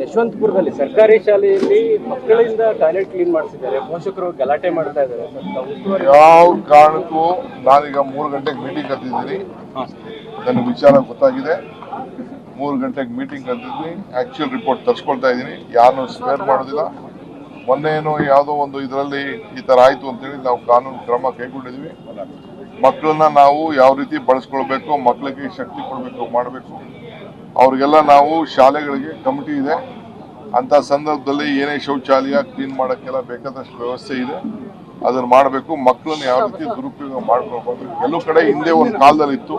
ಯಶವಂತಪುರದಲ್ಲಿ ಸರ್ಕಾರಿ ಶಾಲೆಯಲ್ಲಿ ಮಕ್ಕಳಿಂದ ಟಾಯ್ಲೆಟ್ ಕ್ಲೀನ್ ಮಾಡಿಸಿದ್ದಾರೆ, ಪೋಷಕರು ಗಲಾಟೆ ಮಾಡ್ತಾ ಇದ್ದಾರೆ. ಯಾವ ಕಾರಣಕ್ಕೂ ನಾನೀಗ 3 ಗಂಟೆಗೆ ಮೀಟಿಂಗ್ ಕರೆದಿದ್ದೀನಿ. ನನಗೆ ವಿಚಾರ ಗೊತ್ತಾಗಿದೆ. 3 ಗಂಟೆಗೆ ಮೀಟಿಂಗ್ ಕರೆದಿದ್ದೀನಿ. ಆಕ್ಚುಯಲ್ ರಿಪೋರ್ಟ್ ತರಿಸ್ಕೊಳ್ತಾ ಇದ್ದೀನಿ. ಯಾರನ್ನೂ ಸ್ಪೇರ್ ಮಾಡೋದಿಲ್ಲ. ಮೊನ್ನೇನೋ ಯಾವುದೋ ಒಂದು ಇದರಲ್ಲಿ ಈ ಥರ ಆಯಿತು ಅಂತೇಳಿ ನಾವು ಕಾನೂನು ಕ್ರಮ ಕೈಗೊಂಡಿದ್ವಿ. ಮಕ್ಕಳನ್ನ ನಾವು ಯಾವ ರೀತಿ ಬಳಸ್ಕೊಳ್ಬೇಕು, ಮಕ್ಕಳಿಗೆ ಶಕ್ತಿ ಕೊಡಬೇಕು, ಮಾಡಬೇಕು. ಅವ್ರಿಗೆಲ್ಲ ನಾವು ಶಾಲೆಗಳಿಗೆ ಕಮಿಟಿ ಇದೆ. ಅಂಥ ಸಂದರ್ಭದಲ್ಲಿ ಏನೇ ಶೌಚಾಲಯ ಕ್ಲೀನ್ ಮಾಡೋಕ್ಕೆಲ್ಲ ಬೇಕಾದಷ್ಟು ವ್ಯವಸ್ಥೆ ಇದೆ, ಅದನ್ನು ಮಾಡಬೇಕು. ಮಕ್ಕಳನ್ನ ಯಾವ ರೀತಿ ದುರುಪಯೋಗ ಮಾಡ್ಕೊಳ್ಬಾರ್ದು. ಕೆಲವು ಕಡೆ ಹಿಂದೆ ಒಂದು ಕಾಲದಲ್ಲಿ ಇತ್ತು,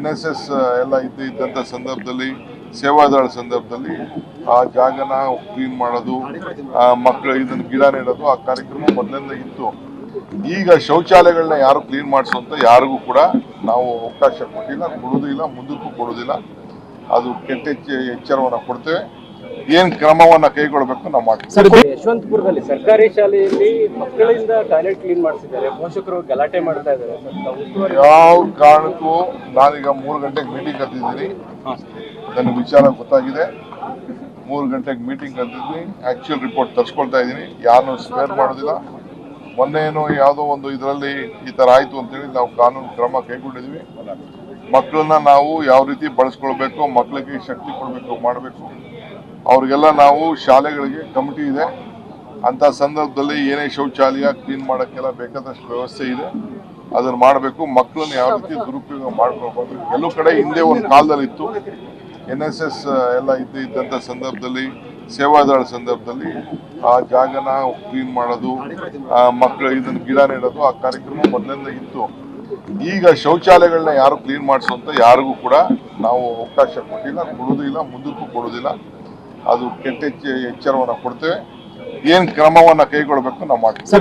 NSS ಎಲ್ಲ ಇದ್ದಂಥ ಸಂದರ್ಭದಲ್ಲಿ, ಸೇವಾದಾಳ ಸಂದರ್ಭದಲ್ಲಿ ಆ ಜಾಗನ ಕ್ಲೀನ್ ಮಾಡೋದು, ಮಕ್ಕಳು ಇದನ್ನು ಗಿಡ ನೆಡೋದು, ಆ ಕಾರ್ಯಕ್ರಮ ಮೊದಲಿಂದ ಇತ್ತು. ಈಗ ಶೌಚಾಲಯಗಳನ್ನ ಯಾರು ಕ್ಲೀನ್ ಮಾಡಿಸುವಂತ ಯಾರಿಗೂ ಕೂಡ ನಾವು ಅವಕಾಶ ಕೊಟ್ಟಿಲ್ಲ, ಕೊಡೋದಿಲ್ಲ, ಮುಂದಕ್ಕೂ ಕೊಡೋದಿಲ್ಲ. ಅದು ಕೆಟ್ಟ ಎಚ್ಚರವನ್ನ ಕೊಡ್ತೇವೆ. ಏನ್ ಕ್ರಮವನ್ನ ಕೈಗೊಳ್ಳಬೇಕು ನಾವು ಮಾಡ್ತೀವಿ. ಯಶವಂತಪುರದಲ್ಲಿ ಸರ್ಕಾರಿ ಶಾಲೆಯಲ್ಲಿ ಮಕ್ಕಳಿಂದ ಟಾಯ್ಲೆಟ್ ಕ್ಲೀನ್ ಮಾಡಿಸಿದ್ದಾರೆ, ಪೋಷಕರು ಗಲಾಟೆ ಮಾಡ್ತಾ ಇದ್ದಾರೆ. ಯಾವ ಕಾರಣಕ್ಕೂ ನಾನೀಗ 3 ಗಂಟೆಗೆ ಮೀಟಿಂಗ್ ಕರೆದಿದ್ದೀನಿ. ನನಗೆ ವಿಚಾರ ಗೊತ್ತಾಗಿದೆ. 3 ಗಂಟೆಗೆ ಮೀಟಿಂಗ್ ಕರೆದಿದ್ದೀನಿ. ಆಕ್ಚುಯಲ್ ರಿಪೋರ್ಟ್ ತರಿಸ್ಕೊಳ್ತಾ ಇದ್ದೀನಿ. ಯಾರನ್ನೂ ಸ್ಪೇರ್ ಮಾಡೋದಿಲ್ಲ. ಮೊನ್ನೇನೋ ಯಾವುದೋ ಒಂದು ಇದರಲ್ಲಿ ಈ ಥರ ಆಯಿತು ಅಂತೇಳಿ ನಾವು ಕಾನೂನು ಕ್ರಮ ಕೈಗೊಂಡಿದ್ವಿ. ಮಕ್ಕಳನ್ನ ನಾವು ಯಾವ ರೀತಿ ಬಳಸ್ಕೊಳ್ಬೇಕು, ಮಕ್ಕಳಿಗೆ ಶಕ್ತಿ ಕೊಡಬೇಕು, ಮಾಡಬೇಕು. ಅವ್ರಿಗೆಲ್ಲ ನಾವು ಶಾಲೆಗಳಿಗೆ ಕಮಿಟಿ ಇದೆ. ಅಂಥ ಸಂದರ್ಭದಲ್ಲಿ ಏನೇ ಶೌಚಾಲಯ ಕ್ಲೀನ್ ಮಾಡೋಕ್ಕೆಲ್ಲ ಬೇಕಾದಷ್ಟು ವ್ಯವಸ್ಥೆ ಇದೆ, ಅದನ್ನು ಮಾಡಬೇಕು. ಮಕ್ಕಳನ್ನ ಯಾವ ರೀತಿ ದುರುಪಯೋಗ ಮಾಡ್ಕೊಳ್ಬಾರ್ದು. ಕೆಲವು ಕಡೆ ಹಿಂದೆ ಒಂದು ಕಾಲದಲ್ಲಿ ಇತ್ತು, NSS ಎಲ್ಲ ಇದ್ದಂಥ ಸಂದರ್ಭದಲ್ಲಿ, ಸೇವಾದಾಳ ಸಂದರ್ಭದಲ್ಲಿ ಆ ಜಾಗನ ಕ್ಲೀನ್ ಮಾಡೋದು, ಮಕ್ಕಳು ಇದನ್ನು ಗಿಡ ನೆಡೋದು, ಆ ಕಾರ್ಯಕ್ರಮ ಮೊದಲಿಂದ ಇತ್ತು. ಈಗ ಶೌಚಾಲಯಗಳನ್ನ ಯಾರು ಕ್ಲೀನ್ ಮಾಡಿಸುವಂತ ಯಾರಿಗೂ ಕೂಡ ನಾವು ಅವಕಾಶ ಕೊಟ್ಟಿಲ್ಲ, ಕೊಡೋದಿಲ್ಲ, ಮುಂದಕ್ಕೂ ಕೊಡೋದಿಲ್ಲ. ಅದು ಕೆಟ್ಟ ಎಚ್ಚರವನ್ನ ಕೊಡ್ತೇವೆ. ಏನ್ ಕ್ರಮವನ್ನ ಕೈಗೊಳ್ಳಬೇಕು ನಾವು ಮಾಡ್ತೀವಿ.